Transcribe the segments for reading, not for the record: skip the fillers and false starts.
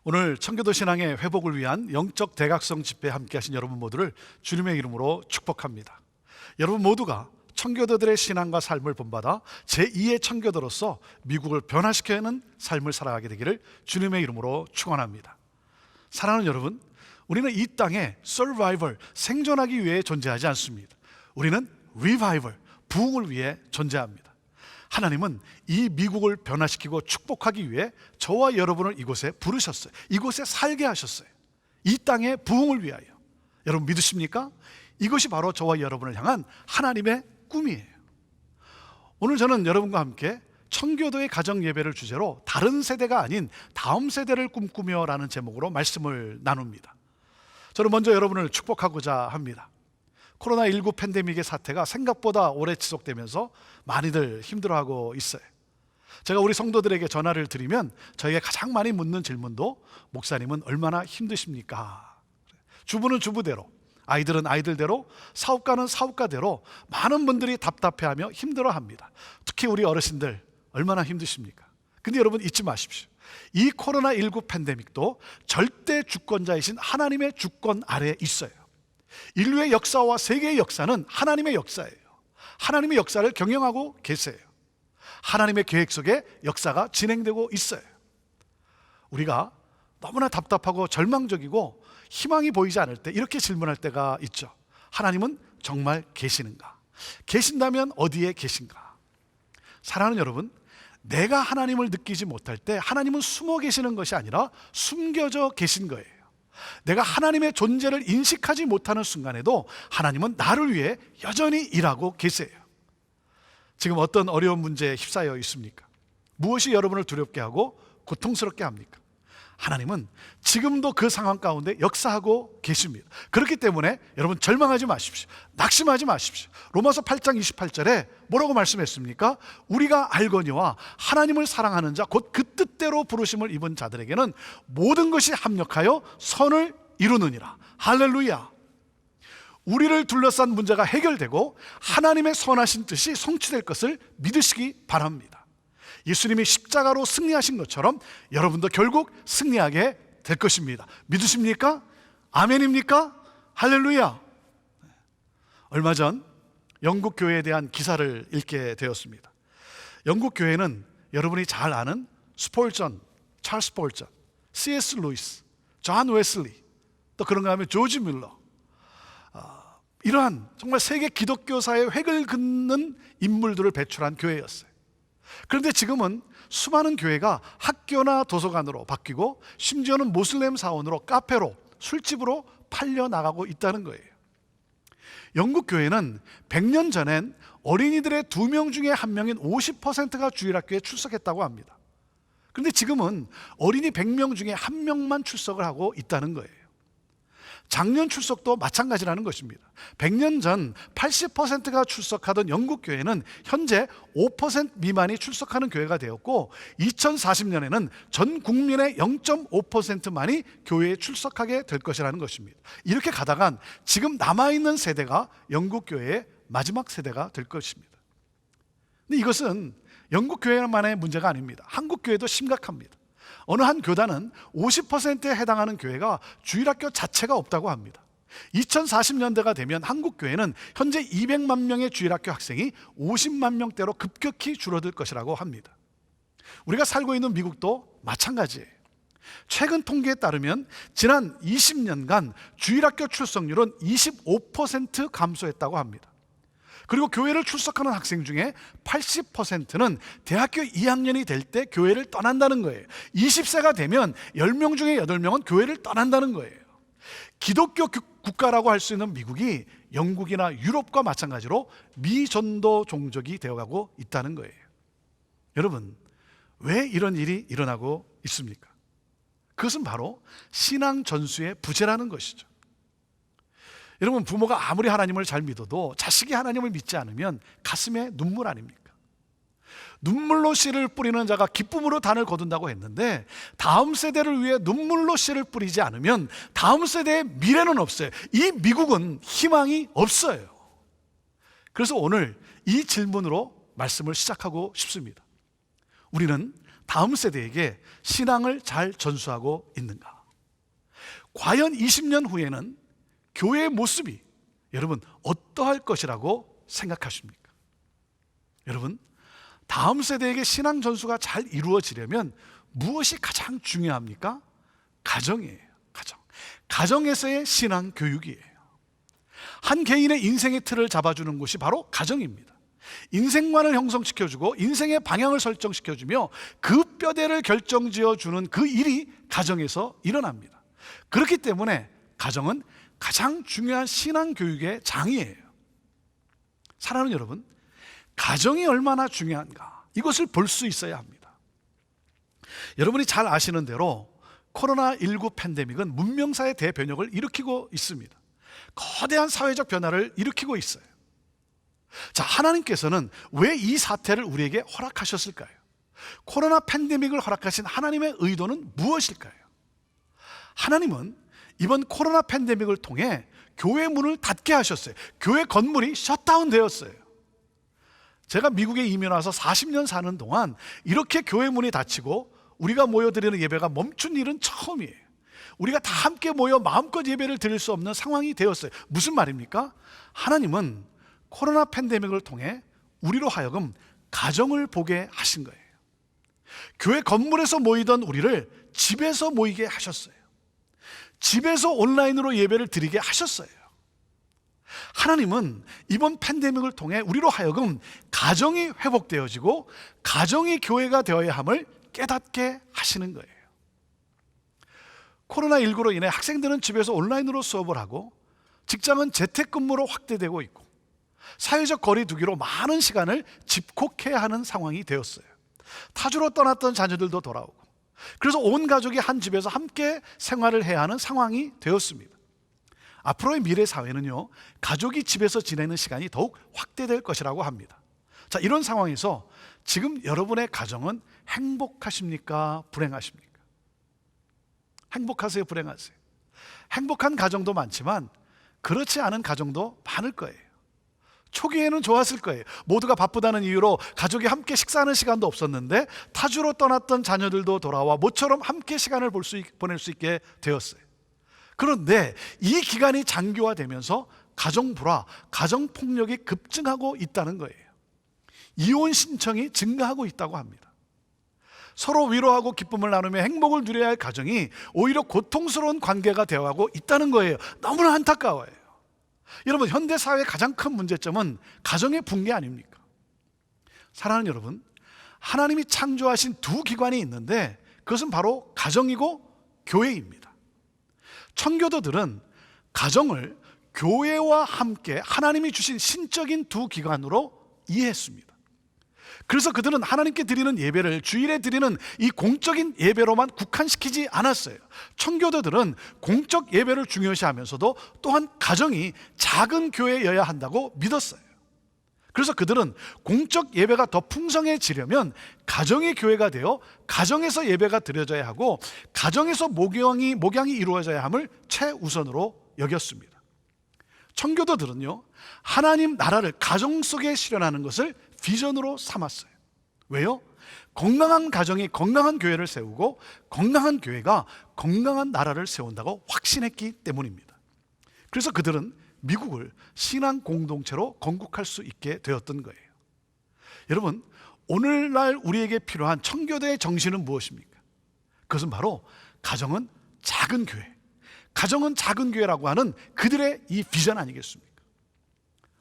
오늘 청교도 신앙의 회복을 위한 영적 대각성 집회에 함께 하신 여러분 모두를 주님의 이름으로 축복합니다. 여러분 모두가 청교도들의 신앙과 삶을 본받아 제2의 청교도로서 미국을 변화시켜야 하는 삶을 살아가게 되기를 주님의 이름으로 축원합니다. 사랑하는 여러분, 우리는 이 땅에 survival, 생존하기 위해 존재하지 않습니다. 우리는 revival, 부흥을 위해 존재합니다. 하나님은 이 미국을 변화시키고 축복하기 위해 저와 여러분을 이곳에 부르셨어요. 이곳에 살게 하셨어요. 이 땅의 부흥을 위하여. 여러분 믿으십니까? 이것이 바로 저와 여러분을 향한 하나님의 꿈이에요. 오늘 저는 여러분과 함께 청교도의 가정 예배를 주제로 다른 세대가 아닌 다음 세대를 꿈꾸며 라는 제목으로 말씀을 나눕니다. 저는 먼저 여러분을 축복하고자 합니다. 코로나19 팬데믹의 사태가 생각보다 오래 지속되면서 많이들 힘들어하고 있어요. 제가 우리 성도들에게 전화를 드리면 저에게 가장 많이 묻는 질문도 목사님은 얼마나 힘드십니까? 주부는 주부대로, 아이들은 아이들대로, 사업가는 사업가대로 많은 분들이 답답해하며 힘들어합니다. 특히 우리 어르신들 얼마나 힘드십니까? 근데 여러분 잊지 마십시오. 이 코로나19 팬데믹도 절대 주권자이신 하나님의 주권 아래에 있어요. 인류의 역사와 세계의 역사는 하나님의 역사예요. 하나님의 역사를 경영하고 계세요. 하나님의 계획 속에 역사가 진행되고 있어요. 우리가 너무나 답답하고 절망적이고 희망이 보이지 않을 때 이렇게 질문할 때가 있죠. 하나님은 정말 계시는가? 계신다면 어디에 계신가? 사랑하는 여러분, 내가 하나님을 느끼지 못할 때 하나님은 숨어 계시는 것이 아니라 숨겨져 계신 거예요. 내가 하나님의 존재를 인식하지 못하는 순간에도 하나님은 나를 위해 여전히 일하고 계세요. 지금 어떤 어려운 문제에 휩싸여 있습니까? 무엇이 여러분을 두렵게 하고 고통스럽게 합니까? 하나님은 지금도 그 상황 가운데 역사하고 계십니다. 그렇기 때문에 여러분 절망하지 마십시오. 낙심하지 마십시오. 로마서 8장 28절에 뭐라고 말씀했습니까? 우리가 알거니와 하나님을 사랑하는 자 곧 그 뜻대로 부르심을 입은 자들에게는 모든 것이 합력하여 선을 이루느니라. 할렐루야. 우리를 둘러싼 문제가 해결되고 하나님의 선하신 뜻이 성취될 것을 믿으시기 바랍니다. 예수님이 십자가로 승리하신 것처럼 여러분도 결국 승리하게 될 것입니다. 믿으십니까? 아멘입니까? 할렐루야. 얼마 전 영국 교회에 대한 기사를 읽게 되었습니다. 영국 교회는 여러분이 잘 아는 스폴전, 찰스 스폴전, C.S. 루이스, 존 웨슬리, 또 그런가 하면 조지 뮬러, 이러한 정말 세계 기독교사의 획을 긋는 인물들을 배출한 교회였어요. 그런데 지금은 수많은 교회가 학교나 도서관으로 바뀌고 심지어는 모슬렘 사원으로, 카페로, 술집으로 팔려나가고 있다는 거예요. 영국 교회는 100년 전엔 어린이들의 2명 중에 1명인 50%가 주일학교에 출석했다고 합니다. 그런데 지금은 어린이 100명 중에 1명만 출석을 하고 있다는 거예요. 작년 출석도 마찬가지라는 것입니다. 100년 전 80%가 출석하던 영국 교회는 현재 5% 미만이 출석하는 교회가 되었고 2040년에는 전 국민의 0.5%만이 교회에 출석하게 될 것이라는 것입니다. 이렇게 가다간 지금 남아있는 세대가 영국 교회의 마지막 세대가 될 것입니다. 근데 이것은 영국 교회만의 문제가 아닙니다. 한국 교회도 심각합니다. 어느 한 교단은 50%에 해당하는 교회가 주일학교 자체가 없다고 합니다. 2040년대가 되면 한국 교회는 현재 200만 명의 주일학교 학생이 50만 명대로 급격히 줄어들 것이라고 합니다. 우리가 살고 있는 미국도 마찬가지예요. 최근 통계에 따르면 지난 20년간 주일학교 출석률은 25% 감소했다고 합니다. 그리고 교회를 출석하는 학생 중에 80%는 대학교 2학년이 될 때 교회를 떠난다는 거예요. 20세가 되면 10명 중에 8명은 교회를 떠난다는 거예요. 기독교 국가라고 할 수 있는 미국이 영국이나 유럽과 마찬가지로 미전도 종족이 되어가고 있다는 거예요. 여러분, 왜 이런 일이 일어나고 있습니까? 그것은 바로 신앙 전수의 부재라는 것이죠. 여러분, 부모가 아무리 하나님을 잘 믿어도 자식이 하나님을 믿지 않으면 가슴에 눈물 아닙니까? 눈물로 씨를 뿌리는 자가 기쁨으로 단을 거둔다고 했는데 다음 세대를 위해 눈물로 씨를 뿌리지 않으면 다음 세대의 미래는 없어요. 이 미국은 희망이 없어요. 그래서 오늘 이 질문으로 말씀을 시작하고 싶습니다. 우리는 다음 세대에게 신앙을 잘 전수하고 있는가? 과연 20년 후에는 교회의 모습이 여러분 어떠할 것이라고 생각하십니까? 여러분, 다음 세대에게 신앙 전수가 잘 이루어지려면 무엇이 가장 중요합니까? 가정이에요. 가정에서의 신앙 교육이에요. 한 개인의 인생의 틀을 잡아주는 곳이 바로 가정입니다. 인생관을 형성시켜주고 인생의 방향을 설정시켜주며 그 뼈대를 결정지어주는 그 일이 가정에서 일어납니다. 그렇기 때문에 가정은 가장 중요한 신앙 교육의 장이에요. 사랑하는 여러분, 가정이 얼마나 중요한가, 이것을 볼 수 있어야 합니다. 여러분이 잘 아시는 대로 코로나19 팬데믹은 문명사의 대변혁을 일으키고 있습니다. 거대한 사회적 변화를 일으키고 있어요. 자, 하나님께서는 왜 이 사태를 우리에게 허락하셨을까요? 코로나 팬데믹을 허락하신 하나님의 의도는 무엇일까요? 하나님은 이번 코로나 팬데믹을 통해 교회 문을 닫게 하셨어요. 교회 건물이 셧다운 되었어요. 제가 미국에 이민 와서 40년 사는 동안 이렇게 교회 문이 닫히고 우리가 모여드리는 예배가 멈춘 일은 처음이에요. 우리가 다 함께 모여 마음껏 예배를 드릴 수 없는 상황이 되었어요. 무슨 말입니까? 하나님은 코로나 팬데믹을 통해 우리로 하여금 가정을 보게 하신 거예요. 교회 건물에서 모이던 우리를 집에서 모이게 하셨어요. 집에서 온라인으로 예배를 드리게 하셨어요. 하나님은 이번 팬데믹을 통해 우리로 하여금 가정이 회복되어지고 가정이 교회가 되어야 함을 깨닫게 하시는 거예요. 코로나19로 인해 학생들은 집에서 온라인으로 수업을 하고 직장은 재택근무로 확대되고 있고 사회적 거리 두기로 많은 시간을 집콕해야 하는 상황이 되었어요. 타주로 떠났던 자녀들도 돌아오고, 그래서 온 가족이 한 집에서 함께 생활을 해야 하는 상황이 되었습니다. 앞으로의 미래 사회는요, 가족이 집에서 지내는 시간이 더욱 확대될 것이라고 합니다. 자, 이런 상황에서 지금 여러분의 가정은 행복하십니까? 불행하십니까? 행복하세요? 불행하세요? 행복한 가정도 많지만 그렇지 않은 가정도 많을 거예요. 초기에는 좋았을 거예요. 모두가 바쁘다는 이유로 가족이 함께 식사하는 시간도 없었는데 타주로 떠났던 자녀들도 돌아와 모처럼 함께 시간을 보낼 수 있게 되었어요. 그런데 이 기간이 장기화되면서 가정 불화, 가정 폭력이 급증하고 있다는 거예요. 이혼 신청이 증가하고 있다고 합니다. 서로 위로하고 기쁨을 나누며 행복을 누려야 할 가정이 오히려 고통스러운 관계가 되어가고 있다는 거예요. 너무나 안타까워요. 여러분, 현대사회의 가장 큰 문제점은 가정의 붕괴 아닙니까? 사랑하는 여러분, 하나님이 창조하신 두 기관이 있는데 그것은 바로 가정이고 교회입니다. 청교도들은 가정을 교회와 함께 하나님이 주신 신적인 두 기관으로 이해했습니다. 그래서 그들은 하나님께 드리는 예배를 주일에 드리는 이 공적인 예배로만 국한시키지 않았어요. 청교도들은 공적 예배를 중요시하면서도 또한 가정이 작은 교회여야 한다고 믿었어요. 그래서 그들은 공적 예배가 더 풍성해지려면 가정이 교회가 되어 가정에서 예배가 드려져야 하고 가정에서 목양이 이루어져야 함을 최우선으로 여겼습니다. 청교도들은요, 하나님 나라를 가정 속에 실현하는 것을 비전으로 삼았어요. 왜요? 건강한 가정이 건강한 교회를 세우고 건강한 교회가 건강한 나라를 세운다고 확신했기 때문입니다. 그래서 그들은 미국을 신앙 공동체로 건국할 수 있게 되었던 거예요. 여러분, 오늘날 우리에게 필요한 청교도의 정신은 무엇입니까? 그것은 바로 가정은 작은 교회, 가정은 작은 교회라고 하는 그들의 이 비전 아니겠습니까?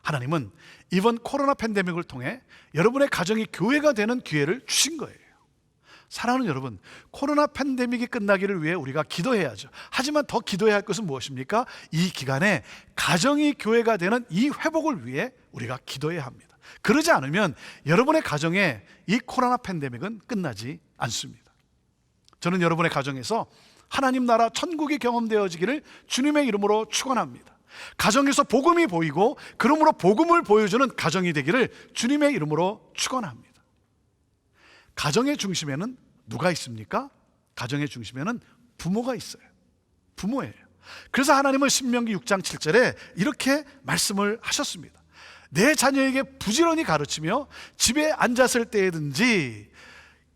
하나님은 이번 코로나 팬데믹을 통해 여러분의 가정이 교회가 되는 기회를 주신 거예요. 사랑하는 여러분, 코로나 팬데믹이 끝나기를 위해 우리가 기도해야죠. 하지만 더 기도해야 할 것은 무엇입니까? 이 기간에 가정이 교회가 되는 이 회복을 위해 우리가 기도해야 합니다. 그러지 않으면 여러분의 가정에 이 코로나 팬데믹은 끝나지 않습니다. 저는 여러분의 가정에서 하나님 나라 천국이 경험되어지기를 주님의 이름으로 축원합니다. 가정에서 복음이 보이고 그러므로 복음을 보여주는 가정이 되기를 주님의 이름으로 축원합니다. 가정의 중심에는 누가 있습니까? 가정의 중심에는 부모가 있어요. 부모예요. 그래서 하나님은 신명기 6장 7절에 이렇게 말씀을 하셨습니다. 내 자녀에게 부지런히 가르치며 집에 앉았을 때든지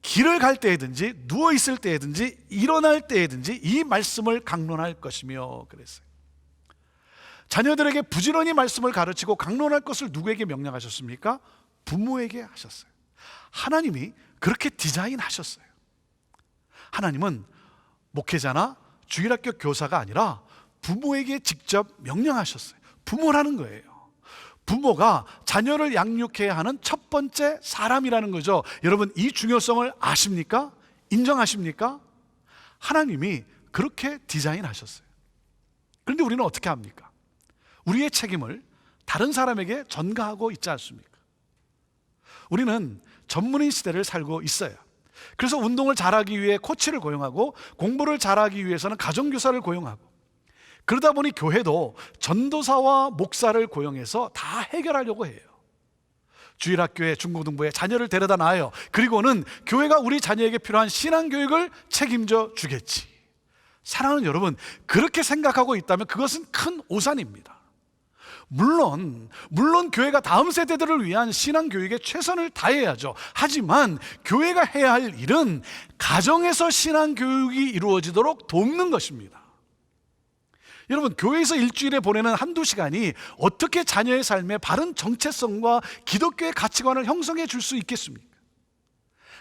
길을 갈 때에든지 누워 있을 때에든지 일어날 때에든지 이 말씀을 강론할 것이며 그랬어요. 자녀들에게 부지런히 말씀을 가르치고 강론할 것을 누구에게 명령하셨습니까? 부모에게 하셨어요. 하나님이 그렇게 디자인하셨어요. 하나님은 목회자나 주일학교 교사가 아니라 부모에게 직접 명령하셨어요. 부모라는 거예요. 부모가 자녀를 양육해야 하는 첫 번째 사람이라는 거죠. 여러분, 이 중요성을 아십니까? 인정하십니까? 하나님이 그렇게 디자인하셨어요. 그런데 우리는 어떻게 합니까? 우리의 책임을 다른 사람에게 전가하고 있지 않습니까? 우리는 전문인 시대를 살고 있어요. 그래서 운동을 잘하기 위해 코치를 고용하고 공부를 잘하기 위해서는 가정교사를 고용하고, 그러다 보니 교회도 전도사와 목사를 고용해서 다 해결하려고 해요. 주일학교에 중고등부에 자녀를 데려다 놔요. 그리고는 교회가 우리 자녀에게 필요한 신앙교육을 책임져 주겠지. 사랑하는 여러분, 그렇게 생각하고 있다면 그것은 큰 오산입니다. 물론 교회가 다음 세대들을 위한 신앙교육에 최선을 다해야죠. 하지만 교회가 해야 할 일은 가정에서 신앙교육이 이루어지도록 돕는 것입니다. 여러분, 교회에서 일주일에 보내는 한두 시간이 어떻게 자녀의 삶에 바른 정체성과 기독교의 가치관을 형성해 줄 수 있겠습니까?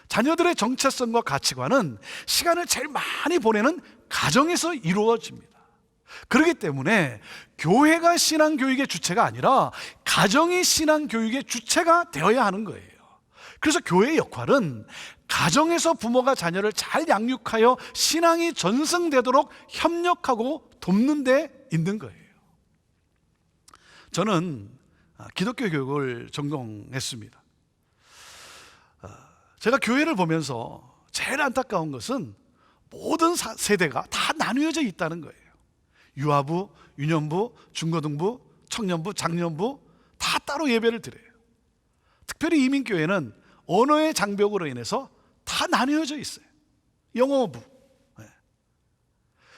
자녀들의 정체성과 가치관은 시간을 제일 많이 보내는 가정에서 이루어집니다. 그렇기 때문에 교회가 신앙교육의 주체가 아니라 가정이 신앙교육의 주체가 되어야 하는 거예요. 그래서 교회의 역할은 가정에서 부모가 자녀를 잘 양육하여 신앙이 전승되도록 협력하고 돕는 데 있는 거예요. 저는 기독교 교육을 전공했습니다. 제가 교회를 보면서 제일 안타까운 것은 모든 세대가 다 나누어져 있다는 거예요. 유아부, 유년부, 중고등부, 청년부, 장년부 다 따로 예배를 드려요. 특별히 이민교회는 언어의 장벽으로 인해서 다 나뉘어져 있어요. 영어부.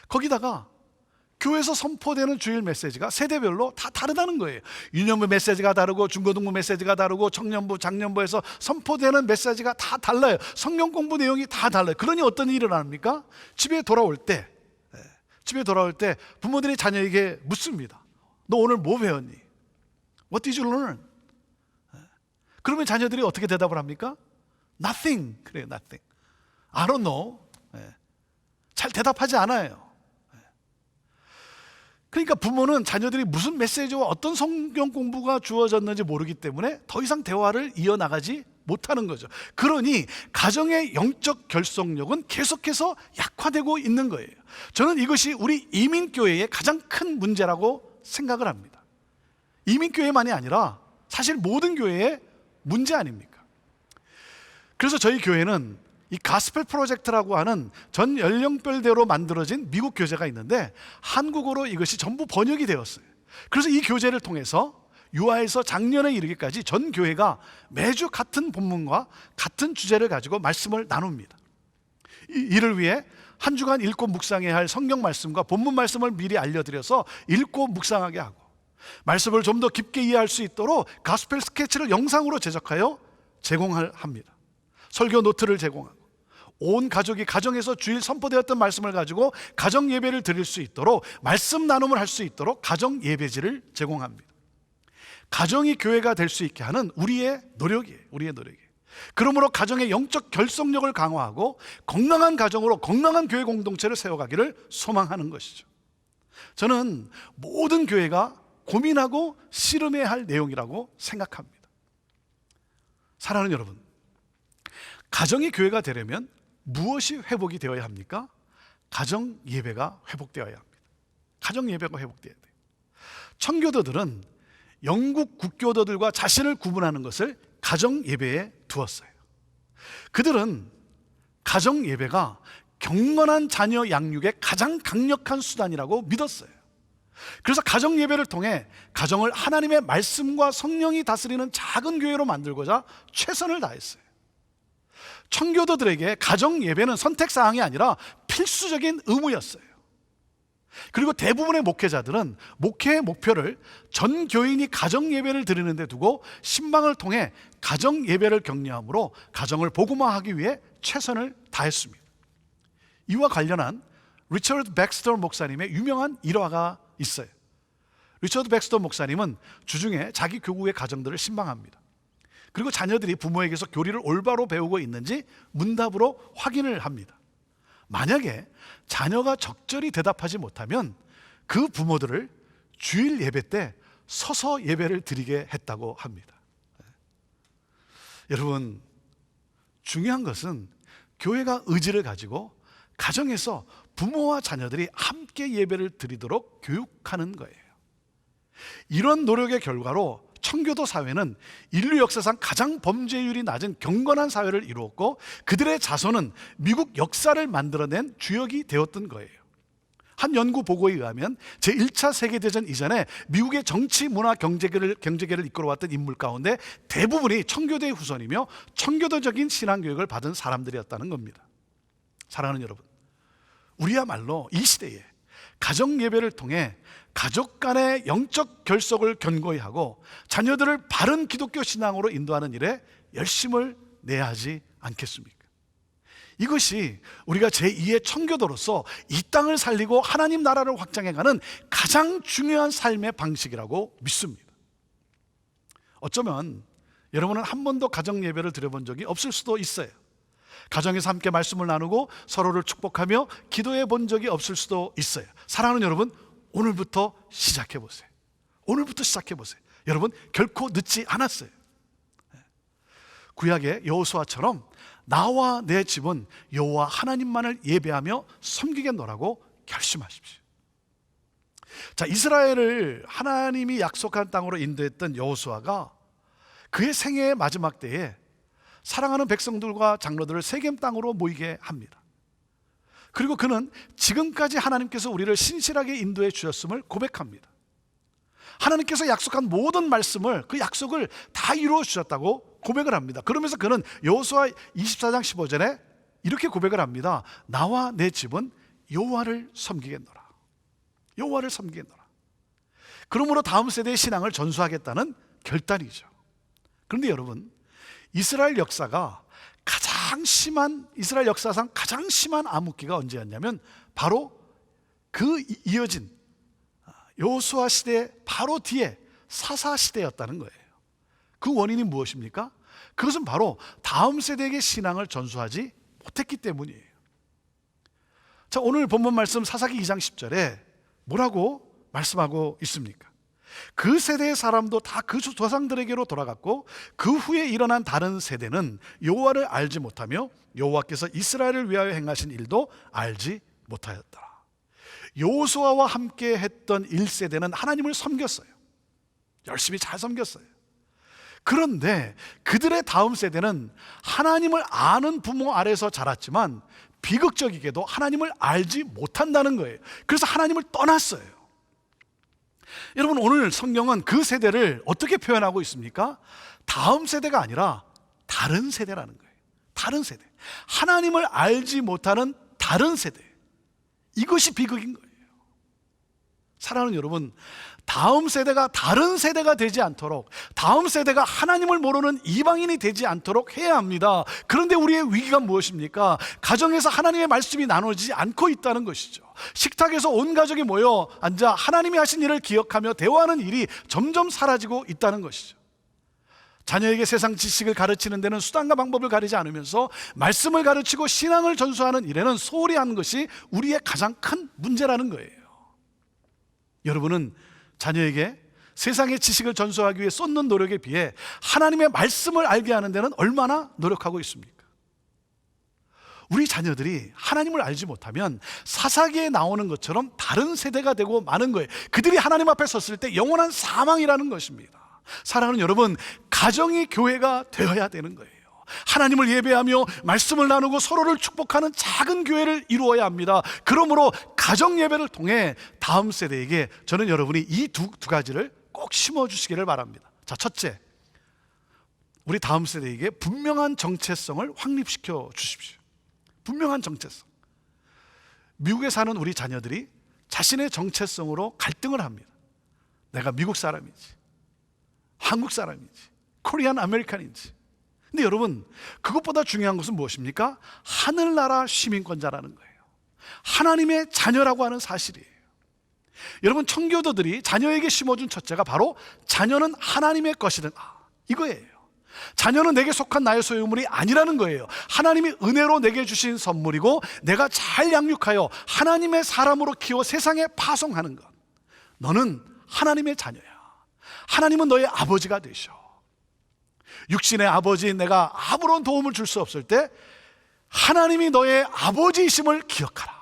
거기다가 교회에서 선포되는 주일 메시지가 세대별로 다 다르다는 거예요. 유년부 메시지가 다르고 중고등부 메시지가 다르고 청년부, 장년부에서 선포되는 메시지가 다 달라요. 성경 공부 내용이 다 달라요. 그러니 어떤 일이 일어납니까? 집에 돌아올 때 부모들이 자녀에게 묻습니다. 너 오늘 뭐 배웠니? What did you learn? 그러면 자녀들이 어떻게 대답을 합니까? Nothing. 그래요, nothing. I don't know. 잘 대답하지 않아요. 그러니까 부모는 자녀들이 무슨 메시지와 어떤 성경 공부가 주어졌는지 모르기 때문에 더 이상 대화를 이어나가지 못하는 거죠. 그러니 가정의 영적 결속력은 계속해서 약화되고 있는 거예요. 저는 이것이 우리 이민교회의 가장 큰 문제라고 생각을 합니다. 이민교회만이 아니라 사실 모든 교회의 문제 아닙니까? 그래서 저희 교회는 이 가스펠 프로젝트라고 하는 전 연령별대로 만들어진 미국 교재가 있는데 한국어로 이것이 전부 번역이 되었어요. 그래서 이 교재를 통해서 유아에서 장년에 이르기까지 전 교회가 매주 같은 본문과 같은 주제를 가지고 말씀을 나눕니다. 이를 위해 한 주간 읽고 묵상해야 할 성경 말씀과 본문 말씀을 미리 알려드려서 읽고 묵상하게 하고, 말씀을 좀 더 깊게 이해할 수 있도록 가스펠 스케치를 영상으로 제작하여 제공합니다. 설교 노트를 제공하고, 온 가족이 가정에서 주일 선포되었던 말씀을 가지고 가정 예배를 드릴 수 있도록, 말씀 나눔을 할 수 있도록 가정 예배지를 제공합니다. 가정이 교회가 될 수 있게 하는 우리의 노력이에요. 그러므로 가정의 영적 결속력을 강화하고 건강한 가정으로 건강한 교회 공동체를 세워가기를 소망하는 것이죠. 저는 모든 교회가 고민하고 씨름해야 할 내용이라고 생각합니다. 사랑하는 여러분, 가정이 교회가 되려면 무엇이 회복이 되어야 합니까? 가정 예배가 회복되어야 합니다. 가정 예배가 회복되어야 돼요. 청교도들은 영국 국교도들과 자신을 구분하는 것을 가정 예배에 두었어요. 그들은 가정 예배가 경건한 자녀 양육의 가장 강력한 수단이라고 믿었어요. 그래서 가정 예배를 통해 가정을 하나님의 말씀과 성령이 다스리는 작은 교회로 만들고자 최선을 다했어요. 청교도들에게 가정 예배는 선택사항이 아니라 필수적인 의무였어요. 그리고 대부분의 목회자들은 목회의 목표를 전 교인이 가정 예배를 드리는 데 두고 신방을 통해 가정 예배를 격려함으로 가정을 복음화하기 위해 최선을 다했습니다. 이와 관련한 리처드 백스터 목사님의 유명한 일화가 있어요. 리처드 백스터 목사님은 주중에 자기 교구의 가정들을 신방합니다. 그리고 자녀들이 부모에게서 교리를 올바로 배우고 있는지 문답으로 확인을 합니다. 만약에 자녀가 적절히 대답하지 못하면 그 부모들을 주일 예배 때 서서 예배를 드리게 했다고 합니다. 여러분, 중요한 것은 교회가 의지를 가지고 가정에서 부모와 자녀들이 함께 예배를 드리도록 교육하는 거예요. 이런 노력의 결과로 청교도 사회는 인류 역사상 가장 범죄율이 낮은 경건한 사회를 이루었고 그들의 자손은 미국 역사를 만들어낸 주역이 되었던 거예요. 한 연구 보고에 의하면 제1차 세계대전 이전에 미국의 정치, 문화, 경제계를 이끌어왔던 인물 가운데 대부분이 청교도의 후손이며 청교도적인 신앙교육을 받은 사람들이었다는 겁니다. 사랑하는 여러분, 우리야말로 이 시대에 가정 예배를 통해 가족 간의 영적 결속을 견고히 하고 자녀들을 바른 기독교 신앙으로 인도하는 일에 열심을 내야 하지 않겠습니까? 이것이 우리가 제2의 청교도로서 이 땅을 살리고 하나님 나라를 확장해가는 가장 중요한 삶의 방식이라고 믿습니다. 어쩌면 여러분은 한 번도 가정 예배를 드려본 적이 없을 수도 있어요. 가정에서 함께 말씀을 나누고 서로를 축복하며 기도해 본 적이 없을 수도 있어요. 사랑하는 여러분, 오늘부터 시작해 보세요. 오늘부터 시작해 보세요. 여러분, 결코 늦지 않았어요. 구약의 여호수아처럼 나와 내 집은 여호와 하나님만을 예배하며 섬기겠노라고 결심하십시오. 자, 이스라엘을 하나님이 약속한 땅으로 인도했던 여호수아가 그의 생애의 마지막 때에 사랑하는 백성들과 장로들을 세겜 땅으로 모이게 합니다. 그리고 그는 지금까지 하나님께서 우리를 신실하게 인도해 주셨음을 고백합니다. 하나님께서 약속한 모든 말씀을, 그 약속을 다 이루어 주셨다고 고백을 합니다. 그러면서 그는 여호수아 24장 15절에 이렇게 고백을 합니다. 나와 내 집은 여호와를 섬기겠노라. 여호와를 섬기겠노라. 그러므로 다음 세대의 신앙을 전수하겠다는 결단이죠. 그런데 여러분, 이스라엘 역사상 가장 심한 암흑기가 언제였냐면 바로 그 이어진 여호수아 시대 바로 뒤에 사사 시대였다는 거예요. 그 원인이 무엇입니까? 그것은 바로 다음 세대에게 신앙을 전수하지 못했기 때문이에요. 자, 오늘 본문 말씀 사사기 2장 10절에 뭐라고 말씀하고 있습니까? 그 세대의 사람도 다 그 조상들에게로 돌아갔고 그 후에 일어난 다른 세대는 여호와를 알지 못하며 여호와께서 이스라엘을 위하여 행하신 일도 알지 못하였더라. 여호수아와 함께 했던 1세대는 하나님을 섬겼어요. 열심히 잘 섬겼어요. 그런데 그들의 다음 세대는 하나님을 아는 부모 아래서 자랐지만 비극적이게도 하나님을 알지 못한다는 거예요. 그래서 하나님을 떠났어요. 여러분, 오늘 성경은 그 세대를 어떻게 표현하고 있습니까? 다음 세대가 아니라 다른 세대라는 거예요. 다른 세대. 하나님을 알지 못하는 다른 세대. 이것이 비극인 거예요. 사랑하는 여러분, 다음 세대가 다른 세대가 되지 않도록, 다음 세대가 하나님을 모르는 이방인이 되지 않도록 해야 합니다. 그런데 우리의 위기가 무엇입니까? 가정에서 하나님의 말씀이 나누어지지 않고 있다는 것이죠. 식탁에서 온 가족이 모여 앉아 하나님이 하신 일을 기억하며 대화하는 일이 점점 사라지고 있다는 것이죠. 자녀에게 세상 지식을 가르치는 데는 수단과 방법을 가리지 않으면서 말씀을 가르치고 신앙을 전수하는 일에는 소홀히 하는 것이 우리의 가장 큰 문제라는 거예요. 여러분은 자녀에게 세상의 지식을 전수하기 위해 쏟는 노력에 비해 하나님의 말씀을 알게 하는 데는 얼마나 노력하고 있습니까? 우리 자녀들이 하나님을 알지 못하면 사사기에 나오는 것처럼 다른 세대가 되고 마는 거예요. 그들이 하나님 앞에 섰을 때 영원한 사망이라는 것입니다. 사랑하는 여러분, 가정이 교회가 되어야 되는 거예요. 하나님을 예배하며 말씀을 나누고 서로를 축복하는 작은 교회를 이루어야 합니다. 그러므로 가정 예배를 통해 다음 세대에게 저는 여러분이 이 두 가지를 꼭 심어주시기를 바랍니다. 자, 첫째, 우리 다음 세대에게 분명한 정체성을 확립시켜 주십시오. 분명한 정체성. 미국에 사는 우리 자녀들이 자신의 정체성으로 갈등을 합니다. 내가 미국 사람인지, 한국 사람인지, 코리안 아메리칸인지. 근데 여러분, 그것보다 중요한 것은 무엇입니까? 하늘나라 시민권자라는 거예요. 하나님의 자녀라고 하는 사실이에요. 여러분, 청교도들이 자녀에게 심어준 첫째가 바로 자녀는 하나님의 것이든 이거예요. 자녀는 내게 속한 나의 소유물이 아니라는 거예요. 하나님이 은혜로 내게 주신 선물이고 내가 잘 양육하여 하나님의 사람으로 키워 세상에 파송하는 것. 너는 하나님의 자녀야. 하나님은 너의 아버지가 되셔. 육신의 아버지인 내가 아무런 도움을 줄 수 없을 때 하나님이 너의 아버지이심을 기억하라.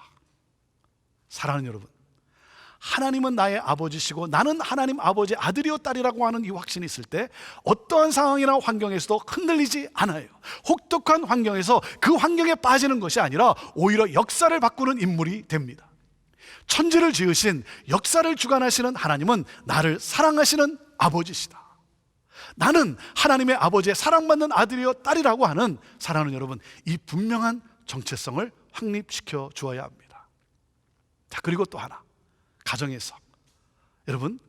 사랑하는 여러분, 하나님은 나의 아버지시고 나는 하나님 아버지 아들이요 딸이라고 하는 이 확신이 있을 때 어떠한 상황이나 환경에서도 흔들리지 않아요. 혹독한 환경에서 그 환경에 빠지는 것이 아니라 오히려 역사를 바꾸는 인물이 됩니다. 천지를 지으신, 역사를 주관하시는 하나님은 나를 사랑하시는 아버지시다. 나는 하나님의 아버지의 사랑받는 아들이요 딸이라고 하는, 사랑하는 여러분, 이 분명한 정체성을 확립시켜 주어야 합니다. 자, 그리고 또 하나, 가정에서 여러분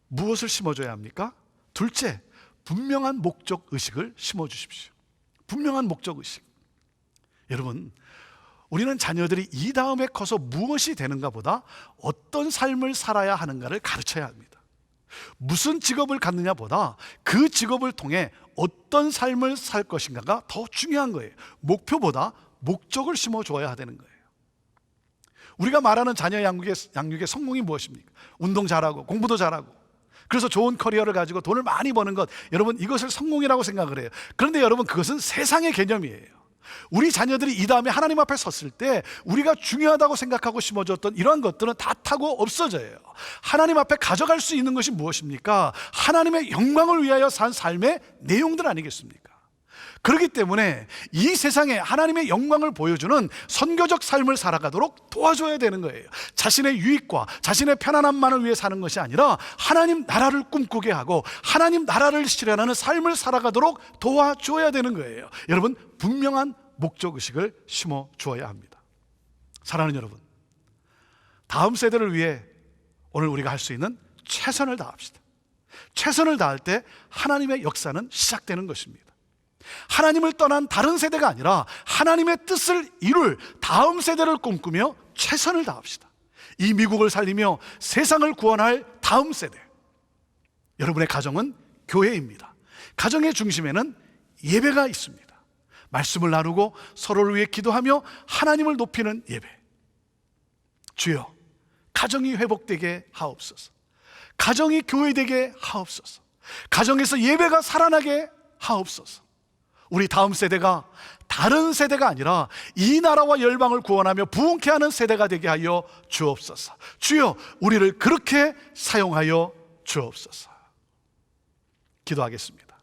무엇을 심어줘야 합니까? 둘째, 분명한 목적 의식을 심어주십시오. 분명한 목적 의식. 여러분, 우리는 자녀들이 이 다음에 커서 무엇이 되는가 보다 어떤 삶을 살아야 하는가를 가르쳐야 합니다. 무슨 직업을 갖느냐 보다 그 직업을 통해 어떤 삶을 살 것인가가 더 중요한 거예요. 목표보다 목적을 심어줘야 되는 거예요. 우리가 말하는 자녀 양육의 성공이 무엇입니까? 운동 잘하고 공부도 잘하고 그래서 좋은 커리어를 가지고 돈을 많이 버는 것, 여러분 이것을 성공이라고 생각을 해요. 그런데 여러분, 그것은 세상의 개념이에요. 우리 자녀들이 이 다음에 하나님 앞에 섰을 때 우리가 중요하다고 생각하고 심어줬던 이러한 것들은 다 타고 없어져요. 하나님 앞에 가져갈 수 있는 것이 무엇입니까? 하나님의 영광을 위하여 산 삶의 내용들 아니겠습니까? 그렇기 때문에 이 세상에 하나님의 영광을 보여주는 선교적 삶을 살아가도록 도와줘야 되는 거예요. 자신의 유익과 자신의 편안함만을 위해 사는 것이 아니라 하나님 나라를 꿈꾸게 하고 하나님 나라를 실현하는 삶을 살아가도록 도와줘야 되는 거예요. 여러분, 분명한 목적의식을 심어주어야 합니다. 사랑하는 여러분, 다음 세대를 위해 오늘 우리가 할 수 있는 최선을 다합시다. 최선을 다할 때 하나님의 역사는 시작되는 것입니다. 하나님을 떠난 다른 세대가 아니라 하나님의 뜻을 이룰 다음 세대를 꿈꾸며 최선을 다합시다. 이 미국을 살리며 세상을 구원할 다음 세대. 여러분의 가정은 교회입니다. 가정의 중심에는 예배가 있습니다. 말씀을 나누고 서로를 위해 기도하며 하나님을 높이는 예배. 주여, 가정이 회복되게 하옵소서. 가정이 교회되게 하옵소서. 가정에서 예배가 살아나게 하옵소서. 우리 다음 세대가 다른 세대가 아니라 이 나라와 열방을 구원하며 부흥케 하는 세대가 되게 하여 주옵소서. 주여, 우리를 그렇게 사용하여 주옵소서. 기도하겠습니다.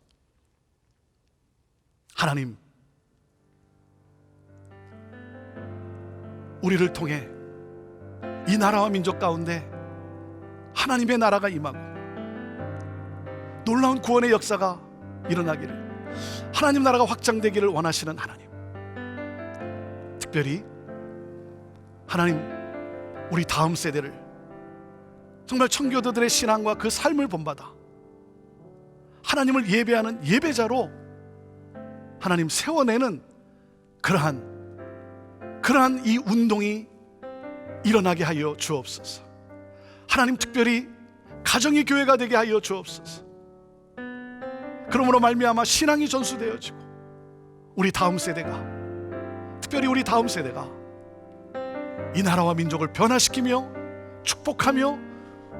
하나님, 우리를 통해 이 나라와 민족 가운데 하나님의 나라가 임하고 놀라운 구원의 역사가 일어나기를, 하나님 나라가 확장되기를 원하시는 하나님, 특별히 하나님, 우리 다음 세대를 정말 청교도들의 신앙과 그 삶을 본받아 하나님을 예배하는 예배자로 하나님 세워내는 그러한 이 운동이 일어나게 하여 주옵소서. 하나님, 특별히 가정이 교회가 되게 하여 주옵소서. 그러므로 말미암아 신앙이 전수되어지고 우리 다음 세대가, 특별히 우리 다음 세대가 이 나라와 민족을 변화시키며 축복하며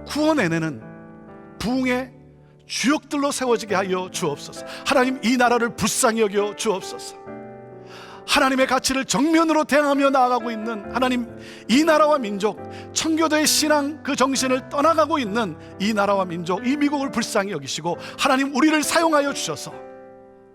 구원해내는 부흥의 주역들로 세워지게 하여 주옵소서. 하나님, 이 나라를 불쌍히 여겨 주옵소서. 하나님의 가치를 정면으로 대항하며 나아가고 있는 하나님, 이 나라와 민족, 청교도의 신앙 그 정신을 떠나가고 있는 이 나라와 민족, 이 미국을 불쌍히 여기시고 하나님, 우리를 사용하여 주셔서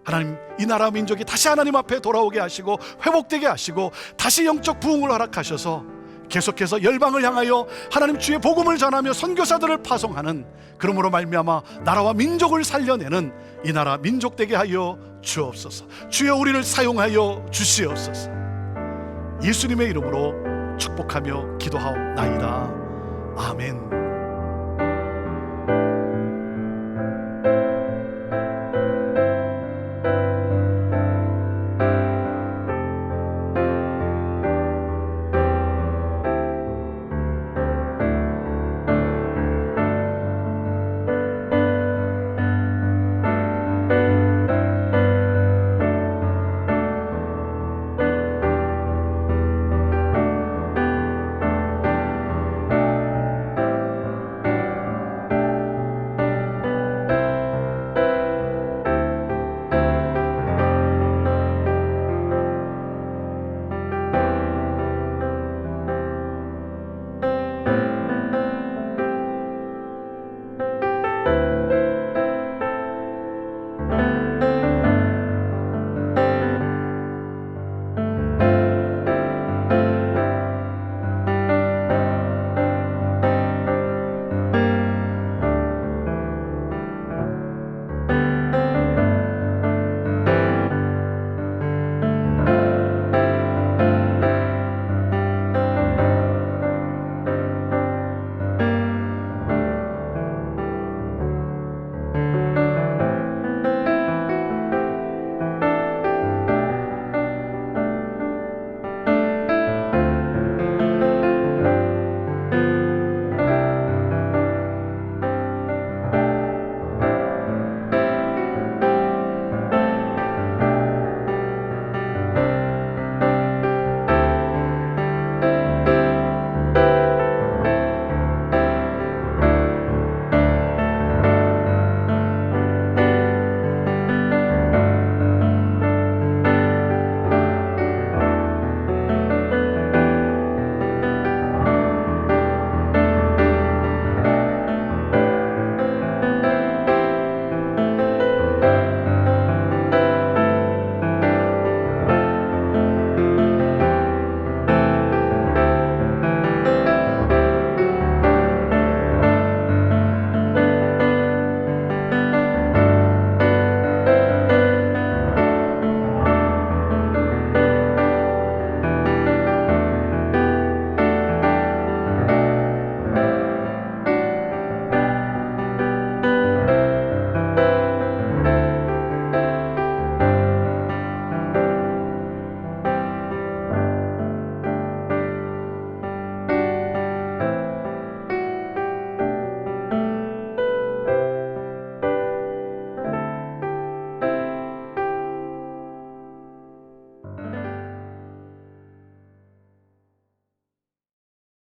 하나님, 이 나라 민족이 다시 하나님 앞에 돌아오게 하시고 회복되게 하시고 다시 영적 부흥을 허락하셔서 계속해서 열방을 향하여 하나님 주의 복음을 전하며 선교사들을 파송하는, 그러므로 말미암아 나라와 민족을 살려내는 이 나라 민족 되게 하여 주옵소서. 주여, 우리를 사용하여 주시옵소서. 예수님의 이름으로 축복하며 기도하옵나이다. 아멘.